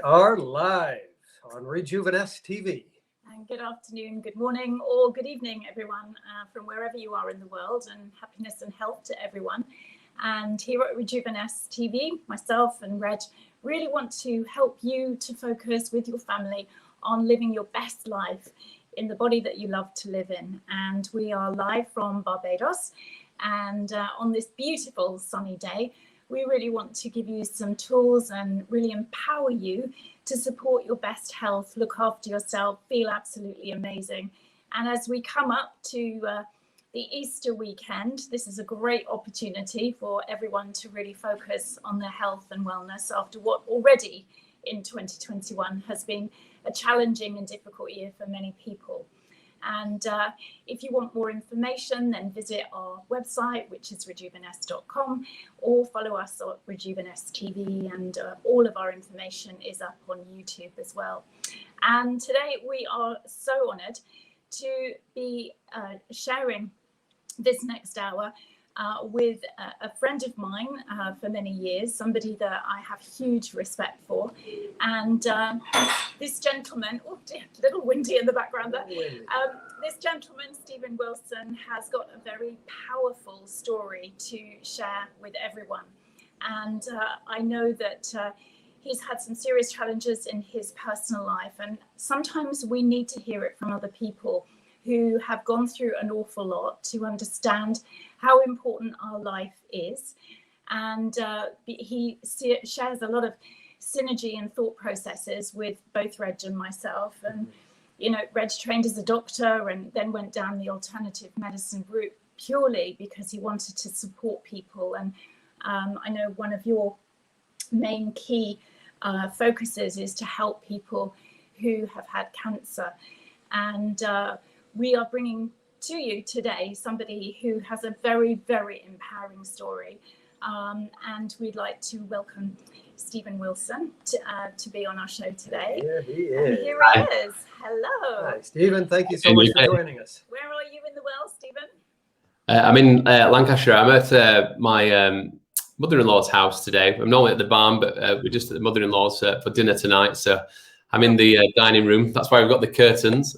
are live on Rijooviness TV. And good afternoon, good morning, or good evening, everyone, from wherever you are in the world, and happiness and health to everyone. And here at Rijooviness TV, myself and Reg really want to help you to focus with your family on living your best life in the body that you love to live in. And we are live from Barbados. And on this beautiful sunny day, we really want to give you some tools and really empower you to support your best health, look after yourself, feel absolutely amazing. And as we come up to the Easter weekend, this is a great opportunity for everyone to really focus on their health and wellness after what already in 2021 has been a challenging and difficult year for many people. And if you want more information, then visit our website, which is rijooviness.com, or follow us at Rijooviness TV, and all of our information is up on YouTube as well. And today we are so honoured to be sharing this next hour with a friend of mine for many years, somebody that I have huge respect for. And this gentleman, oh dear, a little windy in the background there. This gentleman, Stephen Wilson, has got a very powerful story to share with everyone. And I know that he's had some serious challenges in his personal life. And sometimes we need to hear it from other people who have gone through an awful lot to understand how important our life is. And he shares a lot of synergy and thought processes with both Reg and myself. And, you know, Reg trained as a doctor and then went down the alternative medicine route purely because he wanted to support people. And I know one of your main key focuses is to help people who have had cancer. And we are bringing to you today somebody who has a very, very empowering story. And we'd like to welcome Stephen Wilson to be on our show today. Here he is. And here he is. Hello. Hi, Stephen. Thank you so much for joining us. Where are you in the world, Stephen? I'm in Lancashire. I'm at my mother-in-law's house today. I'm normally at the barn, but we're just at the mother-in-law's for dinner tonight. So I'm in the dining room. That's why we've got the curtains.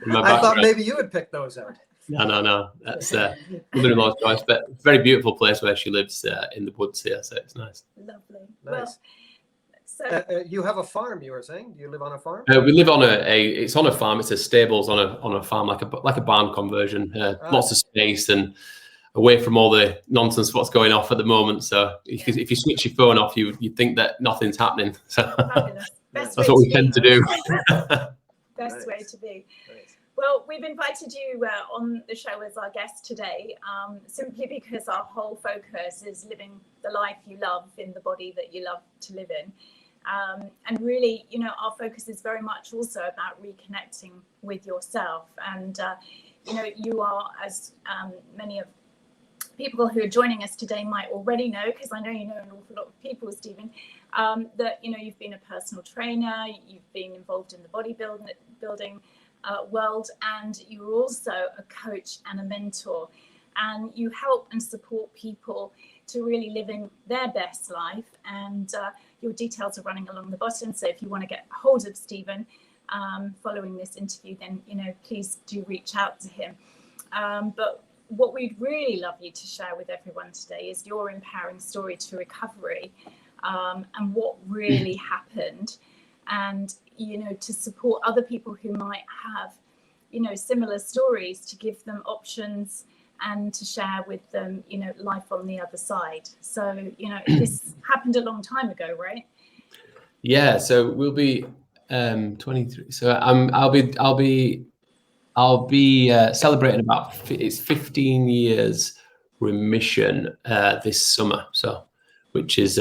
I thought maybe you would pick those out. No. That's mother-in-law's choice, but it's a very beautiful place where she lives in the woods here, so it's nice. Lovely. Nice. Well, so you have a farm, you were saying? Do you live on a farm? We live on it's on a farm. It's a stables on a farm, like a barn conversion. Lots of space and away from all the nonsense what's going off at the moment. So if you switch your phone off, you think that nothing's happening. So that's what we tend to do. Best way to be. Well, we've invited you on the show as our guest today, simply because our whole focus is living the life you love in the body that you love to live in. And really, you know, our focus is very much also about reconnecting with yourself. And, you know, you are, as many of people who are joining us today might already know, because I know you know an awful lot of people, Stephen, that, you know, you've been a personal trainer, you've been involved in the bodybuilding world, and you're also a coach and a mentor, and you help and support people to really living their best life. And your details are running along the bottom, so if you want to get hold of Stephen following this interview, then, you know, please do reach out to him. But what we'd really love you to share with everyone today is your empowering story to recovery, and what really happened, and, you know, to support other people who might have, you know, similar stories, to give them options and to share with them, you know, life on the other side. So, you know, this happened a long time ago, right? Yeah. So we'll be 23. So I'll be celebrating it's 15 years remission this summer. So, which is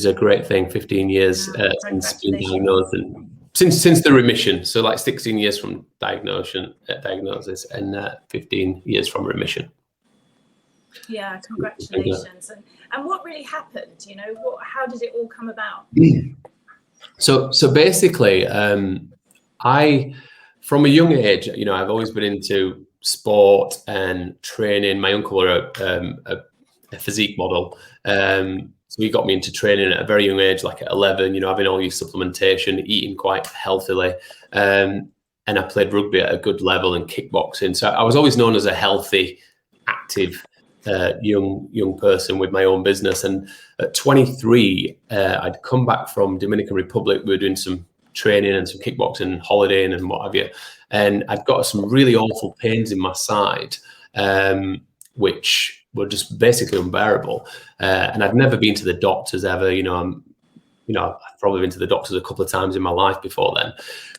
a great thing. 15 years since being diagnosed, and since the remission. So like 16 years from diagnosis, and 15 years from remission. Yeah, congratulations. And what really happened? You know, how did it all come about? So basically, from a young age, you know, I've always been into sport and training. My uncle were a physique model. So he got me into training at a very young age, like at 11, you know, having all your supplementation, eating quite healthily. And I played rugby at a good level and kickboxing. So I was always known as a healthy, active, young person with my own business. And at 23, I'd come back from Dominican Republic. We were doing some training and some kickboxing, holidaying and what have you. And I'd got some really awful pains in my side, which were just basically unbearable. And I'd never been to the doctors ever. You know, I've probably been to the doctors a couple of times in my life before then.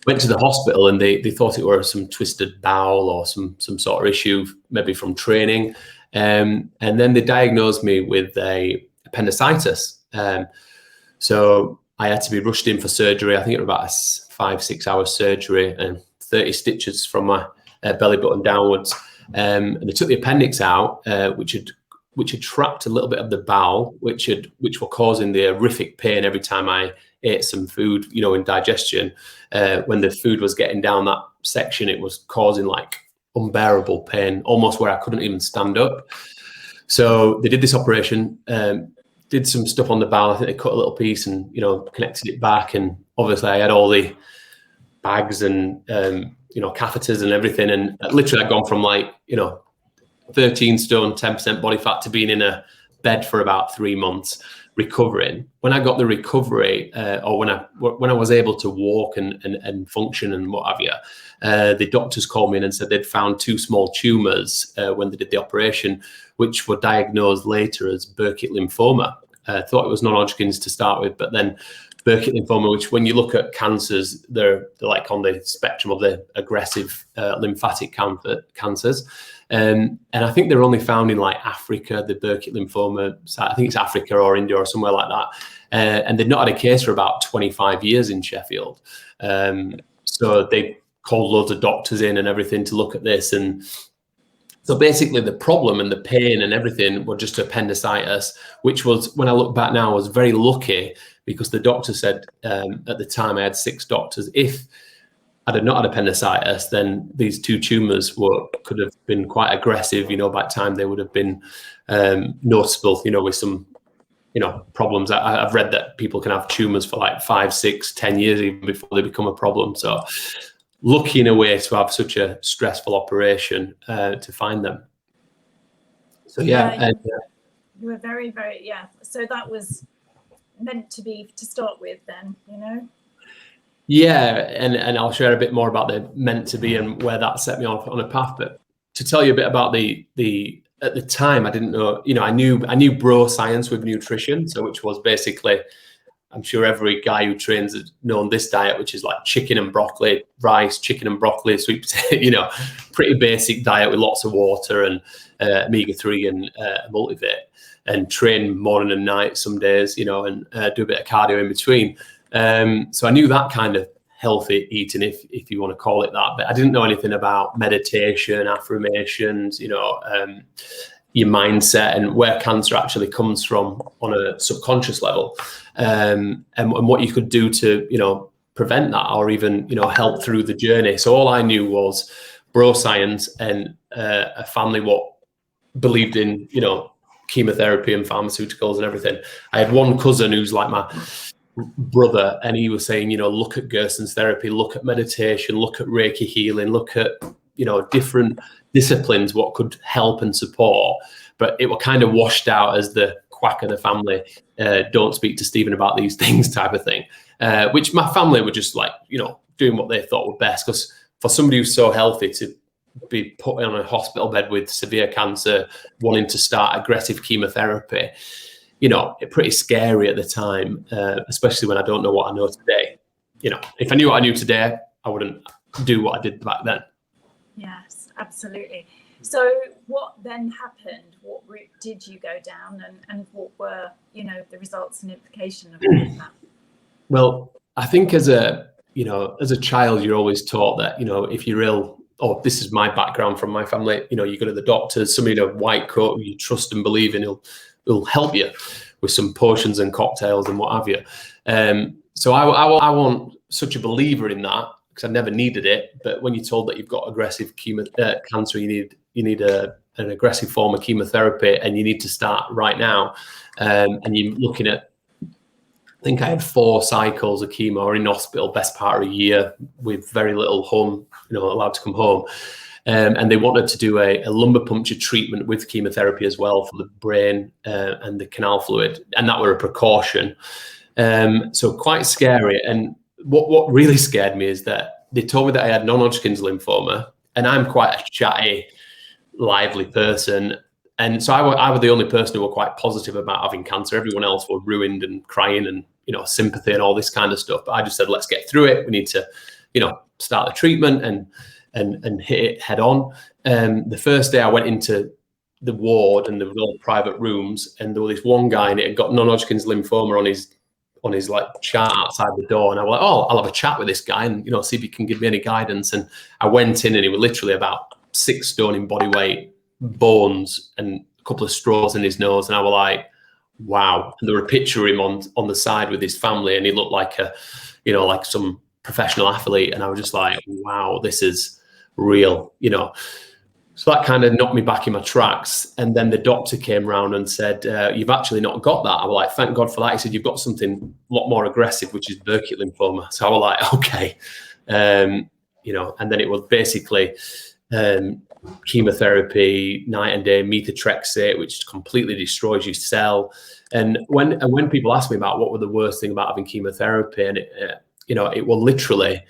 Went to the hospital and they thought it were some twisted bowel or some sort of issue, maybe from training. And then they diagnosed me with appendicitis. So I had to be rushed in for surgery. I think it was about a 5-6 hour surgery and 30 stitches from my belly button downwards. And they took the appendix out, which had trapped a little bit of the bowel, which were causing the horrific pain every time I ate some food, you know, in digestion. When the food was getting down that section, it was causing like unbearable pain, almost where I couldn't even stand up. So they did this operation, did some stuff on the bowel. I think they cut a little piece and, you know, connected it back. And obviously I had all the bags and, you know, catheters and everything. And literally I'd gone from like, you know, 13 stone, 10% body fat to being in a bed for about 3 months recovering. When I got the recovery, or when I was able to walk and function and what have you, the doctors called me in and said they'd found 2 small tumors when they did the operation, which were diagnosed later as Burkitt lymphoma. Thought it was non-Hodgkin's to start with, but then Burkitt lymphoma, which when you look at cancers, they're like on the spectrum of the aggressive lymphatic cancers. And I think they're only found in like Africa, the Burkitt lymphoma. I think it's Africa or India or somewhere like that. And they'd not had a case for about 25 years in Sheffield. So they called loads of doctors in and everything to look at this. And so basically the problem and the pain and everything were just appendicitis, which was, when I look back now, I was very lucky because the doctor said at the time, I had 6 doctors, if I'd have not had appendicitis, then these 2 tumors could have been quite aggressive. You know, by the time they would have been noticeable, you know, with some, you know, problems. I've read that people can have tumors for like 5, 6, 10 years even before they become a problem. So lucky in a way to have such a stressful operation to find them. So yeah. You were very, very, yeah. So that was meant to be to start with then, you know? Yeah, and I'll share a bit more about the meant to be and where that set me on a path. But to tell you a bit about the at the time, I didn't know, you know, I knew bro science with nutrition, so which was basically, I'm sure every guy who trains has known this diet, which is like chicken and broccoli, rice, chicken and broccoli, sweet potato, you know, pretty basic diet with lots of water and omega-3 and multivit, and train morning and night some days, you know, and do a bit of cardio in between. So I knew that kind of healthy eating, if you want to call it that, but I didn't know anything about meditation, affirmations, you know, your mindset and where cancer actually comes from on a subconscious level, and what you could do to, you know, prevent that or even, you know, help through the journey. So all I knew was bro science and a family what believed in, you know, chemotherapy and pharmaceuticals and everything. I had one cousin who's like my brother, and he was saying, you know, look at Gerson's therapy, look at meditation, look at Reiki healing, look at, you know, different disciplines, what could help and support. But it were kind of washed out as the quack of the family, don't speak to Stephen about these things type of thing, which my family were just like, you know, doing what they thought were best. Because for somebody who's so healthy to be put on a hospital bed with severe cancer, wanting to start aggressive chemotherapy, you know, it's pretty scary at the time, especially when I don't know what I know today. You know, if I knew what I knew today, I wouldn't do what I did back then. Yes, absolutely. So what then happened? What route did you go down, and what were, you know, the results and implication of that? Well, I think as a child, you're always taught that, you know, if you're ill, or this is my background from my family, you know, you go to the doctors, somebody in a white coat who you trust and believe in, will help you with some potions and cocktails and what have you. So I wasn't such a believer in that because I never needed it. But when you're told that you've got aggressive cancer, you need a an aggressive form of chemotherapy and you need to start right now. And you're looking at, I think I had 4 cycles of chemo in hospital, best part of a year, with very little home, allowed to come home. And they wanted to do a lumbar puncture treatment with chemotherapy as well for the brain and the canal fluid, and that were a precaution. So quite scary. And what really scared me is that they told me that I had non-Hodgkin's lymphoma, and I'm quite a chatty, lively person. And so I was the only person who were quite positive about having cancer. Everyone else were ruined and crying and, sympathy and all this kind of stuff. But I just said, let's get through it. We need to, start the treatment and hit it head on. The first day I went into the ward, and there were all private rooms, and there was this one guy, and it had got non-Hodgkin's lymphoma on his like chart outside the door. And I was like, oh, I'll have a chat with this guy and, see if he can give me any guidance. And I went in, and he was literally about 6 stone in body weight, bones, and a couple of straws in his nose. And I was like, wow. And there were a picture of him on the side with his family, and he looked like like some professional athlete. And I was just like, wow, this is real, So that kind of knocked me back in my tracks. And then the doctor came round and said, you've actually not got that. I was like, thank God for that. He said, you've got something a lot more aggressive, which is Burkitt lymphoma. So I was like, okay. And then it was basically chemotherapy, night and day, methotrexate, which completely destroys your cell. And when people ask me about what were the worst thing about having chemotherapy, and it will literally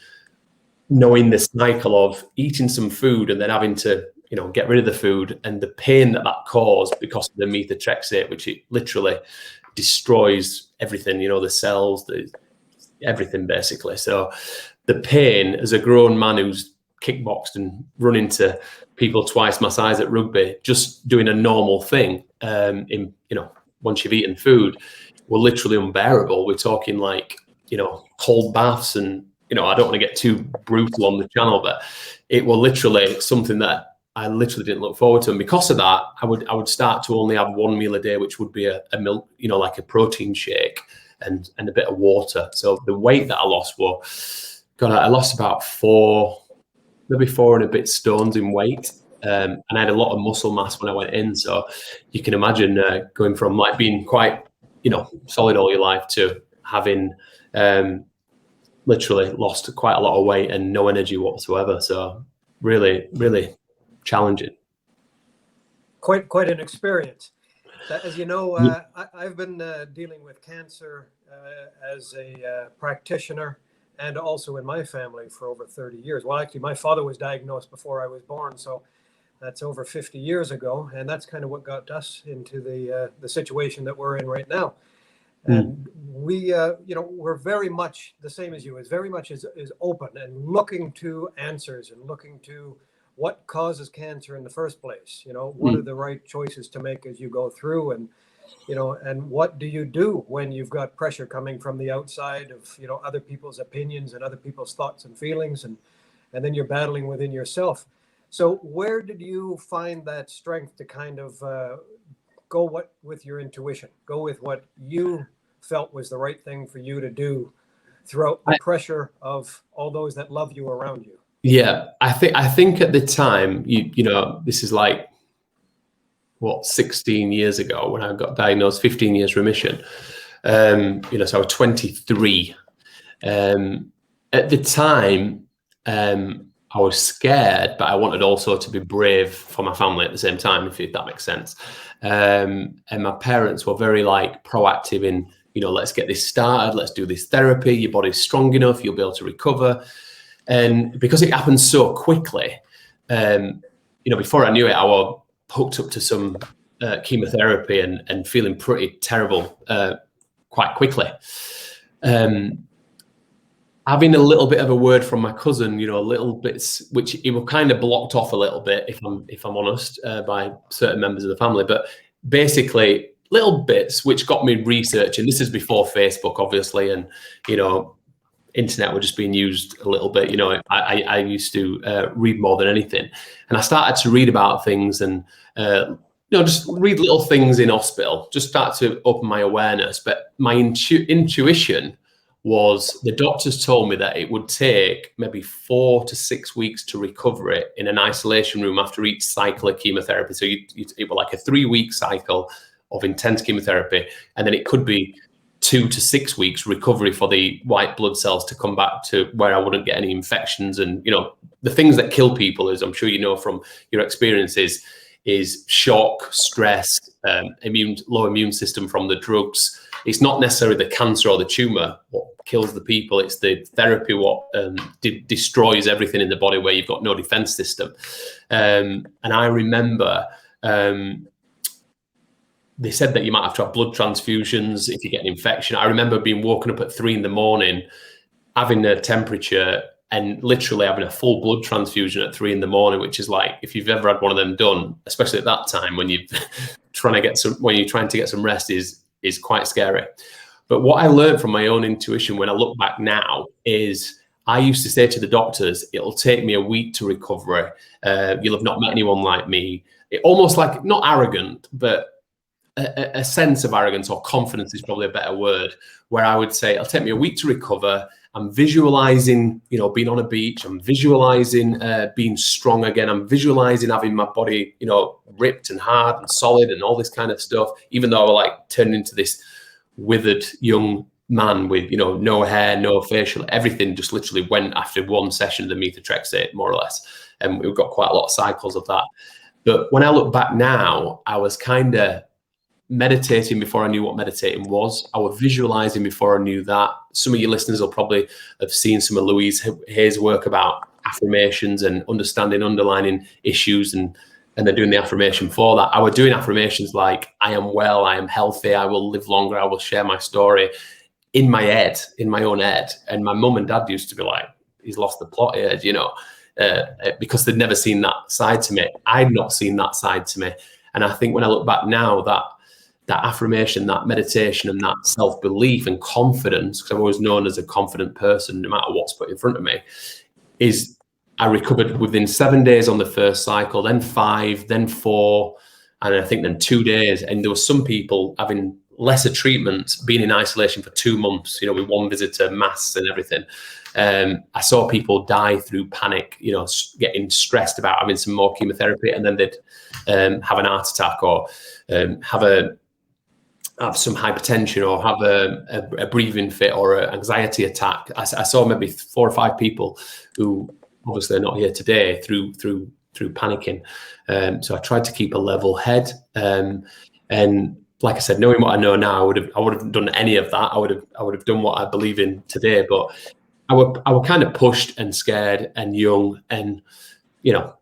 knowing the cycle of eating some food and then having to get rid of the food, and the pain that caused because of the methotrexate, which it literally destroys everything, the cells, everything basically. So the pain, as a grown man who's kickboxed and run into people twice my size at rugby, just doing a normal thing, once you've eaten food, were literally unbearable. We're talking like, cold baths, and, I don't want to get too brutal on the channel, but it was literally something that I literally didn't look forward to. And because of that, I would start to only have 1 meal a day, which would be a milk, like a protein shake and a bit of water. So the weight that I lost I lost about 4 and a bit stones in weight. And I had a lot of muscle mass when I went in. So you can imagine going from like being quite, solid all your life to having literally lost quite a lot of weight and no energy whatsoever. So really, really challenging. Quite an experience. As you know, I've been dealing with cancer as a practitioner, and also in my family for over 30 years. Well, actually, my father was diagnosed before I was born, so that's over 50 years ago, and that's kind of what got us into the situation that we're in right now. And we, we're very much the same as you. Is very much is open and looking to answers and looking to what causes cancer in the first place. What are the right choices to make as you go through, and and what do you do when you've got pressure coming from the outside of other people's opinions and other people's thoughts and feelings, and then you're battling within yourself. So where did you find that strength to kind of go with your intuition, go with what you felt was the right thing for you to do throughout the pressure of all those that love you around you? Yeah, I think at the time, this is like, 16 years ago when I got diagnosed, 15 years remission. So I was 23. At the time, I was scared, but I wanted also to be brave for my family at the same time, if that makes sense. And my parents were very proactive in, let's get this started, let's do this therapy, your body's strong enough, you'll be able to recover. And because it happened so quickly, before I knew it, I was hooked up to some chemotherapy and feeling pretty terrible quite quickly. Having a little bit of a word from my cousin, little bits, which he was kind of blocked off a little bit, if I'm honest, by certain members of the family, but basically little bits which got me researching. This is before Facebook, obviously, and internet were just being used a little bit. I used to read more than anything, and I started to read about things and just read little things in hospital, just start to open my awareness. But my intuition was the doctors told me that it would take maybe 4 to 6 weeks to recover it in an isolation room after each cycle of chemotherapy. So it was like a 3-week cycle of intense chemotherapy, and then it could be 2 to 6 weeks recovery for the white blood cells to come back to where I wouldn't get any infections. And, you know, the things that kill people, as I'm sure you know from your experiences, is shock, stress, low immune system from the drugs. It's not necessarily the cancer or the tumor what kills the people. It's the therapy what destroys everything in the body where you've got no defense system. And I remember they said that you might have to have blood transfusions if you get an infection. I remember being woken up at 3 in the morning, having a temperature, and literally having a full blood transfusion at 3 in the morning, which is like, if you've ever had one of them done, especially at that time when you're trying to get some rest, is quite scary. But what I learned from my own intuition when I look back now is I used to say to the doctors, it'll take me a week to recover. You'll have not met anyone like me. Almost like, not arrogant, but a sense of arrogance or confidence is probably a better word, where I would say, it'll take me a week to recover. I'm visualizing, you know, being on a beach. I'm visualizing being strong again. I'm visualizing having my body, you know, ripped and hard and solid and all this kind of stuff, even though I was like turning into this withered young man with, you know, no hair, no facial, everything just literally went after one session of the methotrexate, more or less. And we've got quite a lot of cycles of that. But when I look back now, I was kind of meditating before I knew what meditating was. I was visualizing before I knew that. Some of your listeners will probably have seen some of Louise Hay's work about affirmations and understanding underlying issues, and they're doing the affirmation for that. I was doing affirmations like, I am well, I am healthy, I will live longer, I will share my story in my head, in my own head. And my mum and dad used to be like, he's lost the plot here, you know, because they'd never seen that side to me. I'd not seen that side to me. And I think when I look back now, that affirmation, that meditation, and that self-belief and confidence, because I've always known as a confident person, no matter what's put in front of me, is I recovered within 7 days on the first cycle, then 5, then 4, and I think then 2 days. And there were some people having lesser treatments, being in isolation for 2 months, you know, with one visitor, masks and everything. I saw people die through panic, you know, getting stressed about having some more chemotherapy, and then they'd have an heart attack or have some hypertension or have a breathing fit or an anxiety attack. I saw maybe 4 or 5 people who obviously are not here today through panicking. So I tried to keep a level head. And like I said, knowing what I know now, I would have done any of that. I would have done what I believe in today. But I was kind of pushed and scared and young, and, you know,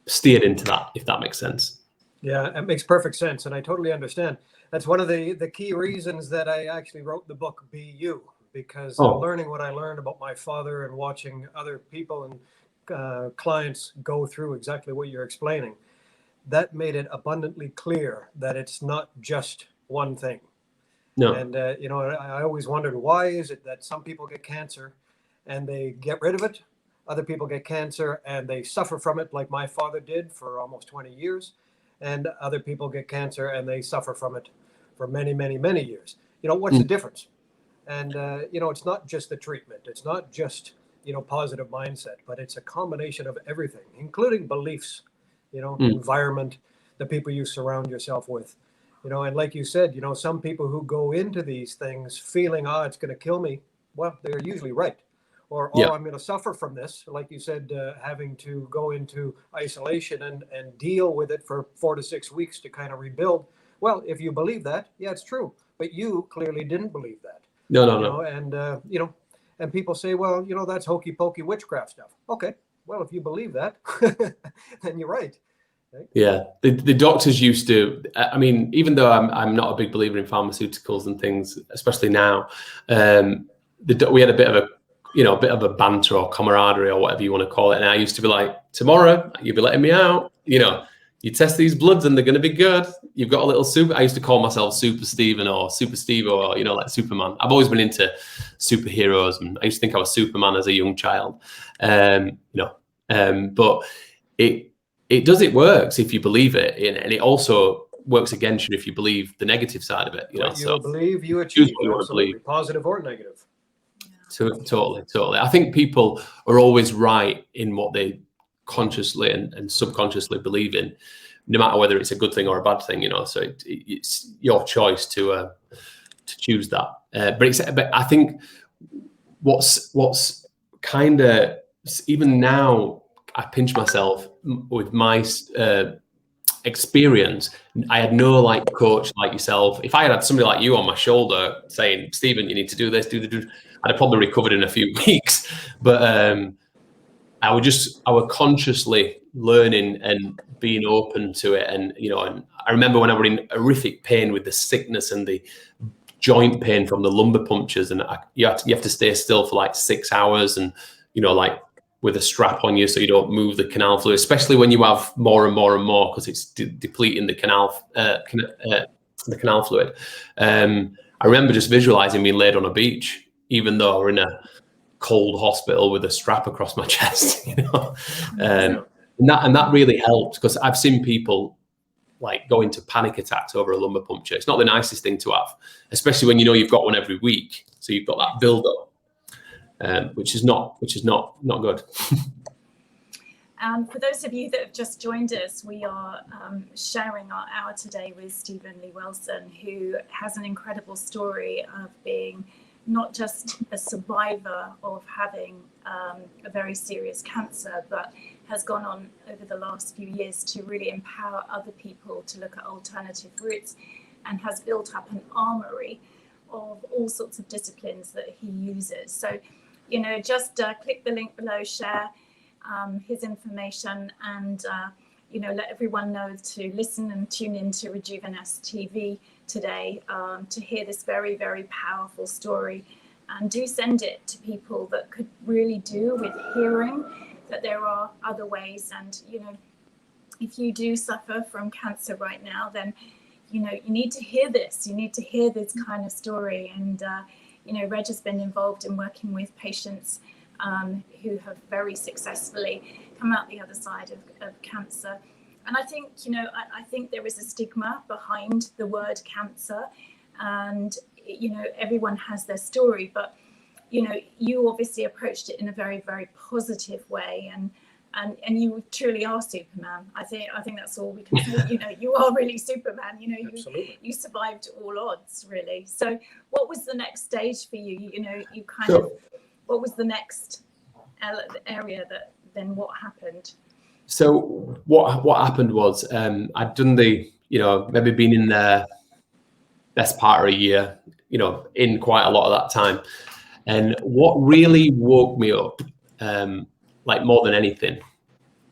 steered into that, if that makes sense. Yeah, it makes perfect sense, and I totally understand. That's one of the key reasons that I actually wrote the book Be You, because learning what I learned about my father and watching other people and clients go through exactly what you're explaining, that made it abundantly clear that it's not just one thing. No. And, you know, I always wondered, why is it that some people get cancer and they get rid of it? Other people get cancer and they suffer from it, like my father did for almost 20 years. And other people get cancer and they suffer from it for many, many, many years. You know, what's the difference? And, you know, it's not just the treatment. It's not just, you know, positive mindset, but it's a combination of everything, including beliefs, you know, environment, the people you surround yourself with, you know. And like you said, you know, some people who go into these things feeling, it's going to kill me. Well, they're usually right. Or, I'm going to suffer from this. Like you said, having to go into isolation and deal with it for 4 to 6 weeks to kind of rebuild. Well, if you believe that, yeah, it's true. But you clearly didn't believe that. No. And, you know, and people say, well, you know, that's hokey pokey witchcraft stuff. Okay. Well, if you believe that, then you're right. Yeah. The doctors used to, I mean, even though I'm not a big believer in pharmaceuticals and things, especially now, we had a bit of a banter or camaraderie or whatever you want to call it. And I used to be like, tomorrow you'll be letting me out. You know, you test these bloods and they're going to be good. You've got a little super. I used to call myself Super Steven or Super Steve, or, you know, like Superman. I've always been into superheroes, and I used to think I was Superman as a young child. You know, but it works if you believe it. And it also works against you if you believe the negative side of it. You know, you believe, you achieve. Absolutely, positive or negative. Totally. I think people are always right in what they consciously and subconsciously believe in, no matter whether it's a good thing or a bad thing, you know. So it's your choice to choose that. But I think what's kind of, even now, I pinch myself with my experience. I had no like coach like yourself. If I had somebody like you on my shoulder saying, Stephen, you need to do this, I'd have probably recovered in a few weeks. But I was consciously learning and being open to it. And, you know, and I remember when I was in horrific pain with the sickness and the joint pain from the lumbar punctures, and you have to stay still for like 6 hours, and, you know, like with a strap on you so you don't move the canal fluid, especially when you have more and more and more, because it's depleting the canal fluid. I remember just visualizing being laid on a beach, even though we're in a cold hospital with a strap across my chest, you know. And that really helped, because I've seen people like go into panic attacks over a lumbar puncture. It's not the nicest thing to have, especially when you know you've got one every week, so you've got that build up. Which is not good. For those of you that have just joined us, we are sharing our hour today with Stephen Lee Wilson, who has an incredible story of being not just a survivor of having a very serious cancer, but has gone on over the last few years to really empower other people to look at alternative routes, and has built up an armory of all sorts of disciplines that he uses. So, you know, just click the link below, share his information, and, you know, let everyone know to listen and tune in to Rijooviness TV today to hear this very, very powerful story. And do send it to people that could really do with hearing that there are other ways. And, you know, if you do suffer from cancer right now, then, you know, you need to hear this. You need to hear this kind of story. And, you know, Reg has been involved in working with patients who have very successfully come out the other side of cancer. And I think, you know, I think there is a stigma behind the word cancer, and, you know, everyone has their story, but, you know, you obviously approached it in a very, very positive way, and you truly are Superman. I think that's all we can say. You know, you are really Superman. You know, you survived all odds, really. So what was the next stage for you? You know, you kind of, what was the next area that then what happened? So what happened was I'd done you know, maybe been in there best part of a year, you know, in quite a lot of that time. And what really woke me up, like more than anything,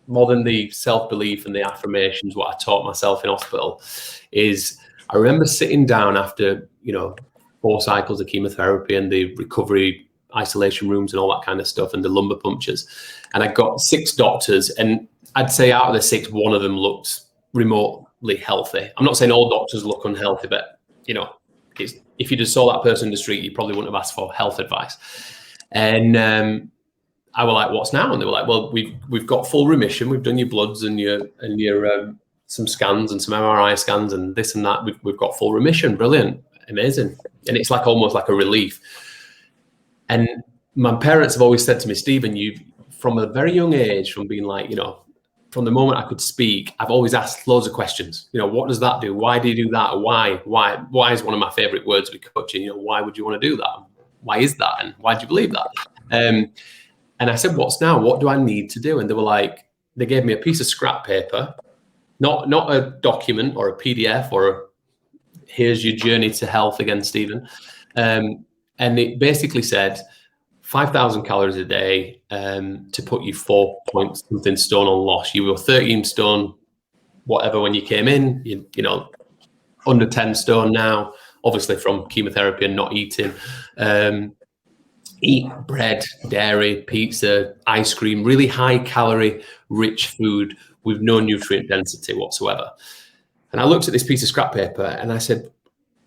more than the self-belief and the affirmations, what I taught myself in hospital, is I remember sitting down after, you know, 4 cycles of chemotherapy and the recovery isolation rooms and all that kind of stuff, and the lumbar punctures. And I got 6 doctors, and I'd say out of the 6, one of them looked remotely healthy. I'm not saying all doctors look unhealthy, but, you know, if you just saw that person in the street, you probably wouldn't have asked for health advice. And I was like, what's now? And they were like, well, we've got full remission. We've done your bloods and your some scans and some MRI scans and this and that. We've got full remission. Brilliant. Amazing. And it's like almost like a relief. And my parents have always said to me, Stephen, you've, from a very young age, from being like, you know, from the moment I could speak, I've always asked loads of questions. You know, what does that do? Why do you do that? Why is one of my favorite words with coaching. You know, why would you want to do that? Why is that? And why do you believe that? And I said, what's now? What do I need to do? And they were like, they gave me a piece of scrap paper, not a document or a PDF or here's your journey to health again, Stephen. And it basically said 5,000 calories a day to put you 4-point-something stone on loss. You were 13 stone, whatever, when you came in, you know, under 10 stone now, obviously from chemotherapy and not eating. Eat bread, dairy, pizza, ice cream, really high calorie, rich food with no nutrient density whatsoever. And I looked at this piece of scrap paper and I said,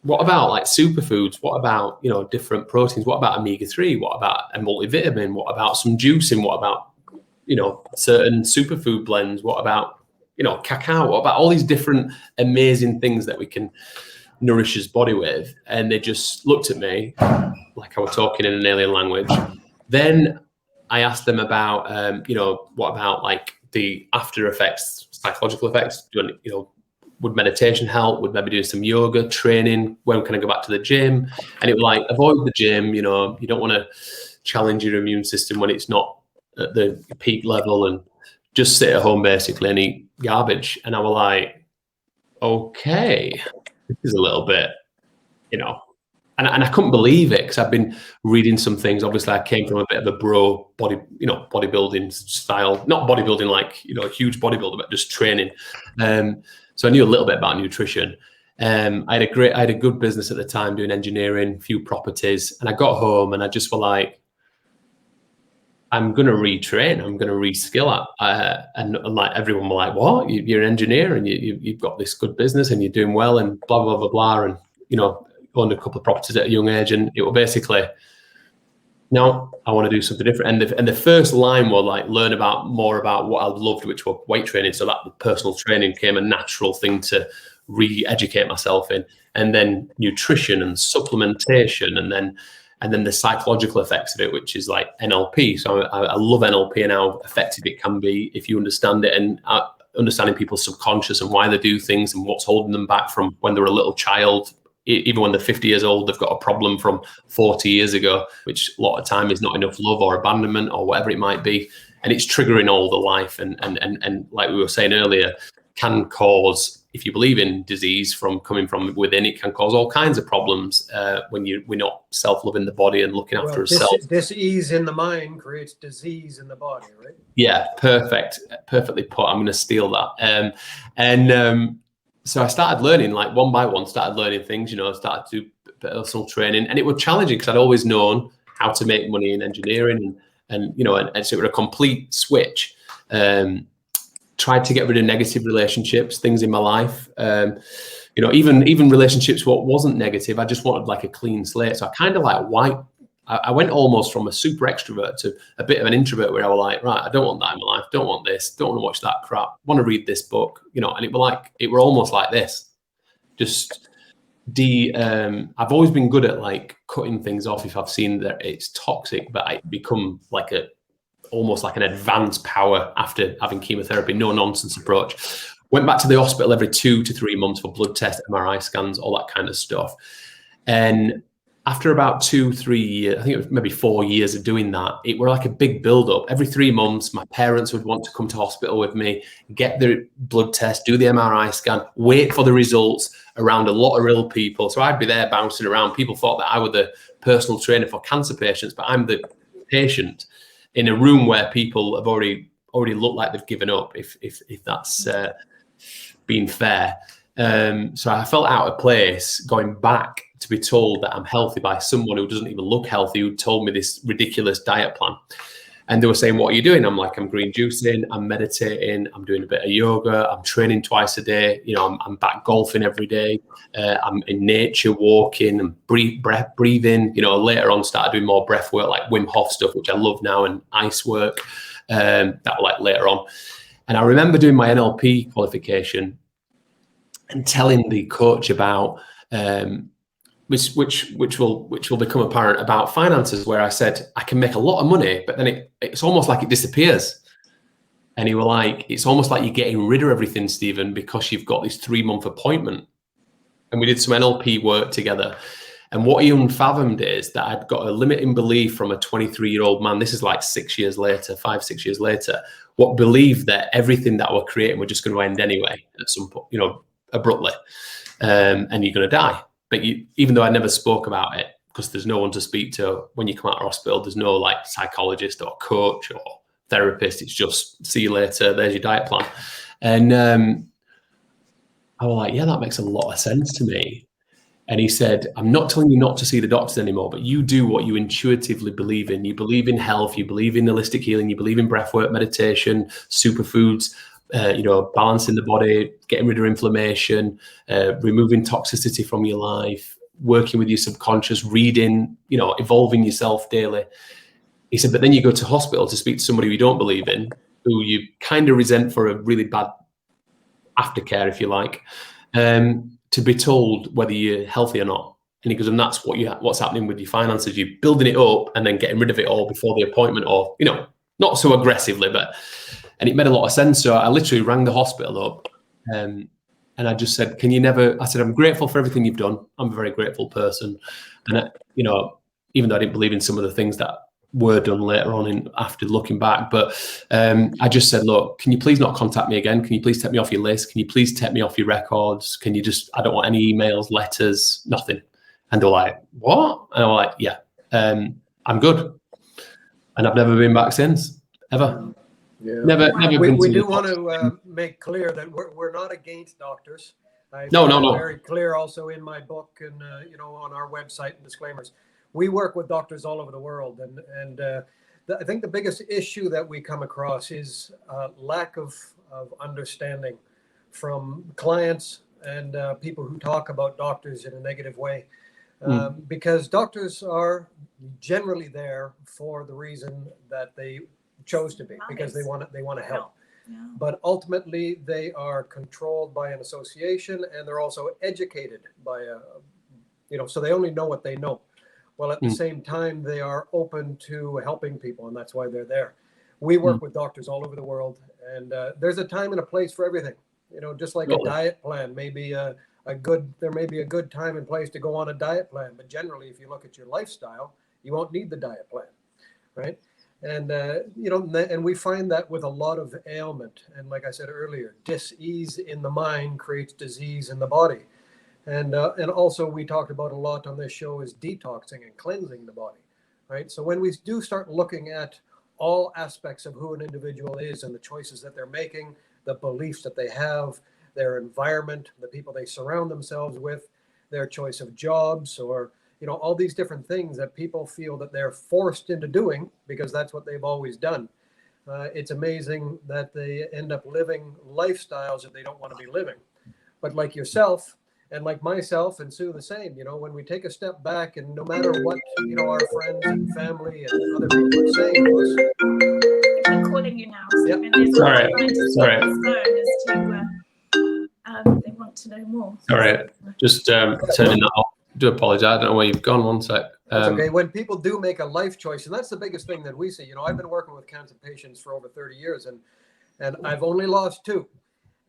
what about like superfoods? What about, you know, different proteins? What about omega-3? What about a multivitamin? What about some juicing? What about, you know, certain superfood blends? What about, you know, cacao? What about all these different amazing things that we can nourish his body with. And they just looked at me like I was talking in an alien language. Then I asked them about, you know, what about like the after effects, psychological effects? You know, would meditation help? Would maybe do some yoga training? When can I go back to the gym? And it was like, avoid the gym. You know, you don't want to challenge your immune system when it's not at the peak level, and just sit at home basically and eat garbage. And I was like, okay, this is a little bit, you know, and I couldn't believe it because I've been reading some things. Obviously, I came from a bit of a bro bodybuilding style, not bodybuilding like, you know, a huge bodybuilder, but just training. So I knew a little bit about nutrition. I had a good business at the time doing engineering, a few properties, and I got home and I just was like, I'm going to retrain. I'm going to reskill. And like everyone was like, what? You're an engineer and you've got this good business and you're doing well and blah, blah, blah, blah. And, you know, owned a couple of properties at a young age. And it was basically, no, I want to do something different. And the first line was like, learn more about what I loved, which was weight training. So that personal training became a natural thing to re-educate myself in. And then nutrition and supplementation, and then the psychological effects of it, which is like NLP. So I love NLP and how effective it can be if you understand it, and understanding people's subconscious and why they do things and what's holding them back from when they're a little child. Even when they're 50 years old, they've got a problem from 40 years ago, which a lot of time is not enough love or abandonment or whatever it might be. And it's triggering all the life. And like we were saying earlier, can cause, if you believe in disease from coming from within, it can cause all kinds of problems when we're not self-loving the body and looking after ourselves. Disease in the mind creates disease in the body, right? Yeah, perfectly put. I'm going to steal that. So I started learning, like one by one, started learning things, you know, started to do personal training, and it was challenging because I'd always known how to make money in engineering and you know, and so it was a complete switch. Tried to get rid of negative relationships, things in my life, you know, even relationships what wasn't negative. I just wanted like a clean slate. So I kind of like I went almost from a super extrovert to a bit of an introvert, where I was like, right, I don't want that in my life. Don't want this. Don't want to watch that crap. Want to read this book, you know. And it were almost like this. Just I've always been good at like cutting things off if I've seen that it's toxic, but I become like almost like an advanced power after having chemotherapy, no nonsense approach. Went back to the hospital every 2 to 3 months for blood tests, MRI scans, all that kind of stuff. And after about 2-3 years, I think it was maybe 4 years of doing that, it were like a big build up. Every 3 months, my parents would want to come to hospital with me, get their blood test, do the MRI scan, wait for the results around a lot of ill people. So I'd be there bouncing around. People thought that I was the personal trainer for cancer patients, but I'm the patient in a room where people have already looked like they've given up, if that's being fair. So I felt out of place going back to be told that I'm healthy by someone who doesn't even look healthy, who told me this ridiculous diet plan. And they were saying, what are you doing? I'm like, I'm green juicing, I'm meditating, I'm doing a bit of yoga, I'm training twice a day, you know, I'm back golfing every day, I'm in nature walking and breathing, you know. Later on started doing more breath work, like Wim Hof stuff, which I love now, and ice work, that was like later on. And I remember doing my NLP qualification and telling the coach about which will become apparent about finances, where I said I can make a lot of money, but then it's almost like it disappears. And he was like, it's almost like you're getting rid of everything, Stephen, because you've got this 3-month appointment. And we did some NLP work together. And what he unfathomed is that I'd got a limiting belief from a 23-year-old man. This is like 6 years later, 5-6 years later, what believed that everything that we're creating, we're just going to end anyway at some point, you know, abruptly, and you're going to die. But even though I never spoke about it, because there's no one to speak to when you come out of hospital, there's no like psychologist or coach or therapist. It's just, see you later, there's your diet plan. And I was like, yeah, that makes a lot of sense to me. And he said, I'm not telling you not to see the doctors anymore, but you do what you intuitively believe in. You believe in health, you believe in holistic healing, you believe in breathwork, meditation, superfoods, you know, balancing the body, getting rid of inflammation, removing toxicity from your life, working with your subconscious, reading, you know, evolving yourself daily. He said, but then you go to hospital to speak to somebody who you don't believe in, who you kind of resent for a really bad aftercare, if you like. to be told whether you're healthy or not. And he goes, and that's what's happening with your finances. You're building it up and then getting rid of it all before the appointment, or, you know, not so aggressively, and it made a lot of sense. So I literally rang the hospital up, and I just said, I said, I'm grateful for everything you've done. I'm a very grateful person. And, you know, even though I didn't believe in some of the things that were done later on after looking back, but I just said, look, can you please not contact me again? Can you please take me off your list? Can you please take me off your records? Can you just, I don't want any emails, letters, nothing. And they're like, what? And I'm like, yeah, I'm good. And I've never been back since, ever. Yeah. Never been. We do want to make clear that we're not against doctors. No. Very clear also in my book and, you know, on our website and disclaimers. We work with doctors all over the world. And I think the biggest issue that we come across is lack of understanding from clients and people who talk about doctors in a negative way. Because doctors are generally there for the reason that they chose to be, because they want to help. Yeah. But ultimately, they are controlled by an association, and they're also educated by so they only know what they know. Well, at the same time, they are open to helping people, and that's why they're there. We work with doctors all over the world, and there's a time and a place for everything. You know, just like a diet plan, there may be a good time and place to go on a diet plan, but generally, if you look at your lifestyle, you won't need the diet plan, right? And and we find that with a lot of ailment, and like I said earlier, dis-ease in the mind creates disease in the body. And also we talked about a lot on this show is detoxing and cleansing the body, right? So when we do start looking at all aspects of who an individual is and the choices that they're making, the beliefs that they have, their environment, the people they surround themselves with, their choice of jobs, or, you know, all these different things that people feel that they're forced into doing because that's what they've always done. It's amazing that they end up living lifestyles that they don't want to be living. But like yourself, and like myself and Sue, the same, you know, when we take a step back, and no matter what, you know, our friends and family and other people are saying to us. I'm calling you now. Yep. Sorry. They want to know more. Sorry, just turning that off. Do apologize. I don't know where you've gone. One sec. That's okay. When people do make a life choice, and that's the biggest thing that we see. You know, I've been working with cancer patients for over 30 years, and I've only lost 2.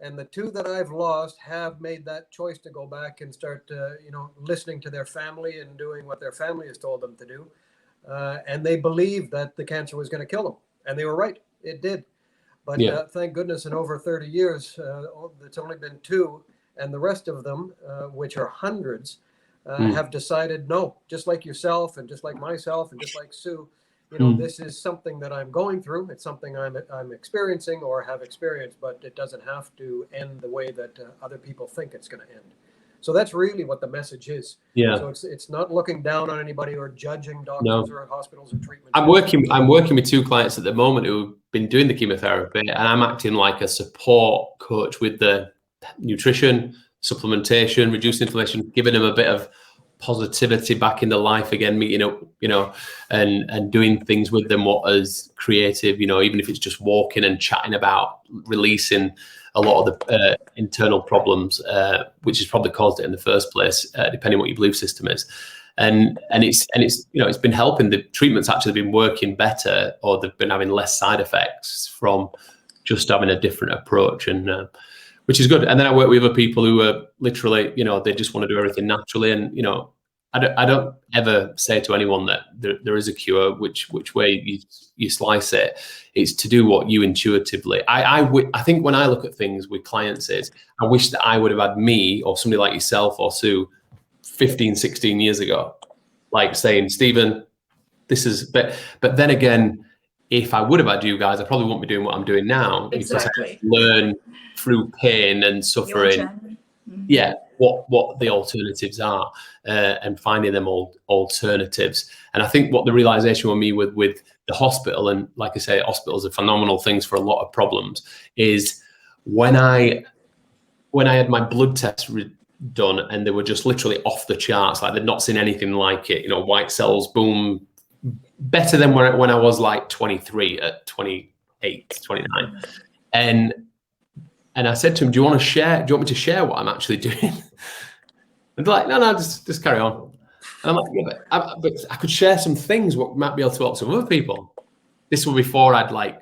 And the 2 that I've lost have made that choice to go back and start, listening to their family and doing what their family has told them to do. And they believed that the cancer was going to kill them. And they were right. It did. But thank goodness in over 30 years, it's only been 2. And the rest of them, which are hundreds, have decided, no, just like yourself and just like myself and just like Sue, you know, this is something that I'm going through. It's something I'm experiencing or have experienced, but it doesn't have to end the way that other people think it's going to end. So that's really what the message is. Yeah. So it's not looking down on anybody or judging doctors or hospitals or treatment. I'm working with 2 clients at the moment who've been doing the chemotherapy, and I'm acting like a support coach with the nutrition, supplementation, reducing inflammation, giving them a bit of positivity back in the life again, meeting up, you know, and doing things with them what is creative, you know, even if it's just walking and chatting about releasing a lot of the internal problems, which has probably caused it in the first place, depending on what your belief system is. And it's you know, it's been helping. The treatment's actually been working better, or they've been having less side effects from just having a different approach, and which is good. And then I work with other people who are literally, you know, they just want to do everything naturally. And, you know, I don't ever say to anyone that there is a cure, which way you slice it. It's to do what you intuitively. I think when I look at things with clients is, I wish that I would have had me or somebody like yourself or Sue 15, 16 years ago, like saying, Stephen, this is, but then again, if I would have had you guys, I probably wouldn't be doing what I'm doing now. Exactly. Because I learn through pain and suffering. Yeah, what the alternatives are, and finding them alternatives. And I think what the realization with me with the hospital, and like I say, hospitals are phenomenal things for a lot of problems, is when I had my blood tests done and they were just literally off the charts, like they'd not seen anything like it, you know, white cells, boom, better than when I was like 23 at 28, 29. And I said to him, do you want me to share what I'm actually doing? And they're like, no, just carry on. And I'm like, yeah, but I could share some things what might be able to help some other people. This was before I'd like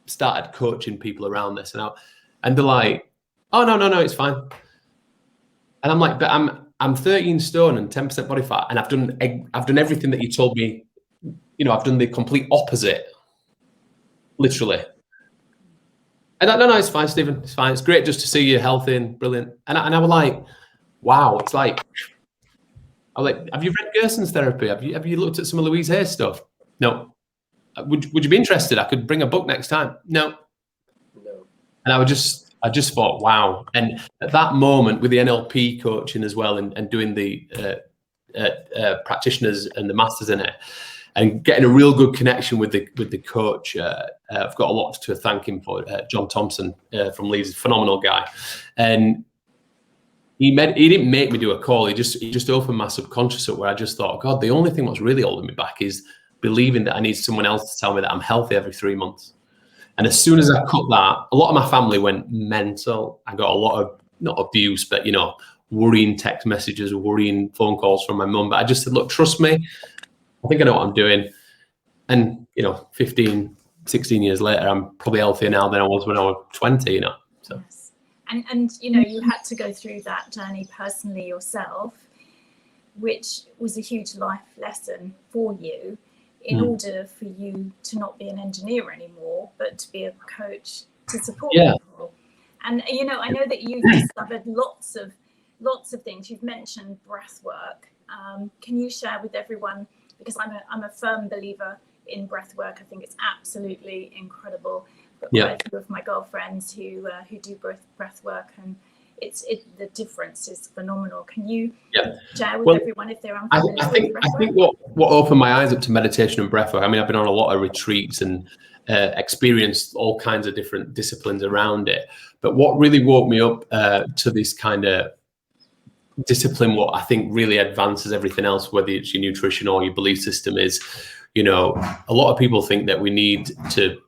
started coaching people around this, and they're like, oh no, it's fine. And I'm like, but I'm 13 stone and 10% body fat, and I've done everything that you told me. You know, I've done the complete opposite, literally. And no, it's fine, Stephen. It's fine. It's great just to see you healthy and brilliant. And I was like, wow, it's like, I was like, have you read Gerson's therapy? Have you looked at some of Louise Hay's stuff? No. Would you be interested? I could bring a book next time. No. And I just thought, wow. And at that moment with the NLP coaching as well, and doing the practitioners and the masters in it, and getting a real good connection with the coach, I've got a lot to thank him for. John Thompson from Leeds, phenomenal guy, and he didn't make me do a call. He just opened my subconscious up, where I just thought, God, the only thing that's really holding me back is believing that I need someone else to tell me that I'm healthy every 3 months. And as soon as I cut that, a lot of my family went mental. I got a lot of, not abuse, but, you know, worrying text messages, worrying phone calls from my mum. But I just said, look, trust me. I think I know what I'm doing. And, you know, 15, 16 years later, I'm probably healthier now than I was when I was 20, you know. So. Yes. And you know, you had to go through that journey personally yourself, which was a huge life lesson for you, in order for you to not be an engineer anymore, but to be a coach to support people. And you know, I know that you've discovered lots of things. You've mentioned breath work. Can you share with everyone, because I'm a firm believer in breath work. I think it's absolutely incredible. But quite a few of my girlfriends who do breath work, and the difference is phenomenal. Can you share with everyone if they're unfamiliar with breath work? I think what opened my eyes up to meditation and breath work, I mean, I've been on a lot of retreats and experienced all kinds of different disciplines around it. But what really woke me up to this kind of discipline, what I think really advances everything else, whether it's your nutrition or your belief system, is, you know, a lot of people think that we need to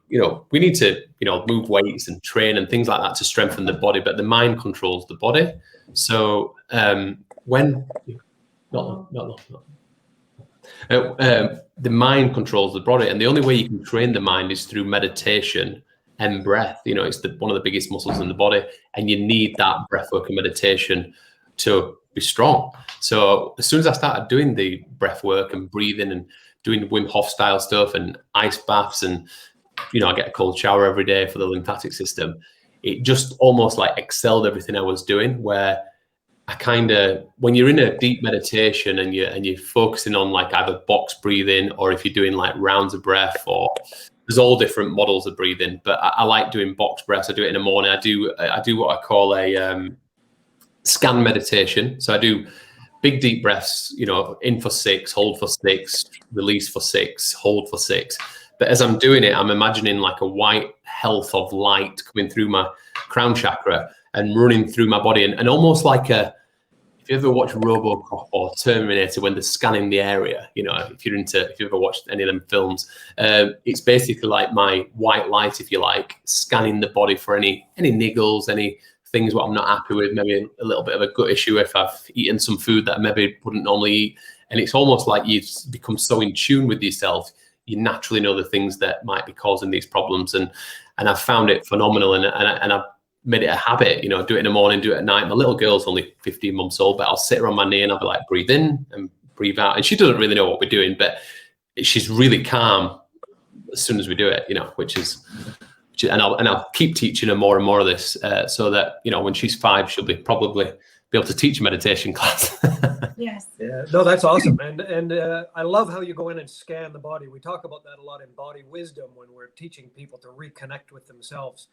move weights and train and things like that to strengthen the body, but the mind controls the body. So the mind controls the body, and the only way you can train the mind is through meditation and breath. You know, it's one of the biggest muscles in the body, and you need that breath work and meditation to be strong. So as soon as I started doing the breath work and breathing and doing Wim Hof style stuff and ice baths, and, you know, I get a cold shower every day for the lymphatic system, it just almost like excelled everything I was doing, where I kind of, when you're in a deep meditation and you're focusing on like either box breathing, or if you're doing like rounds of breath, or there's all different models of breathing, but I like doing box breaths. I do it in the morning. I do what I call a scan meditation. So I do big deep breaths, you know, in for 6, hold for 6, release for 6, hold for 6. But as I'm doing it, I'm imagining like a white health of light coming through my crown chakra and running through my body, and almost like if you ever watch RoboCop or Terminator when they're scanning the area, you know, if you ever watched any of them films, it's basically like my white light, if you like, scanning the body for any niggles, any things what I'm not happy with, maybe a little bit of a gut issue if I've eaten some food that I maybe wouldn't normally eat. And it's almost like you become so in tune with yourself, you naturally know the things that might be causing these problems. And I've found it phenomenal, and I've made it a habit, you know, do it in the morning, do it at night. My little girl's only 15 months old, but I'll sit her on my knee and I'll be like, breathe in and breathe out. And she doesn't really know what we're doing, but she's really calm as soon as we do it, you know, and I'll keep teaching her more and more of this, so that, you know, when she's 5, she'll probably be able to teach a meditation class. Yes. Yeah. No, that's awesome. And I love how you go in and scan the body. We talk about that a lot in Body Wisdom when we're teaching people to reconnect with themselves.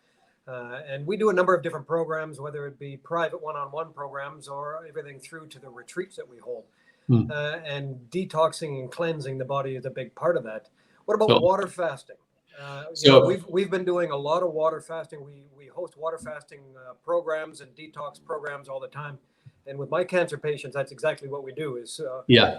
And we do a number of different programs, whether it be private one-on-one programs or everything through to the retreats that we hold. And detoxing and cleansing the body is a big part of that. What about water fasting? We've been doing a lot of water fasting. We host water fasting programs and detox programs all the time. And with my cancer patients, that's exactly what we do, is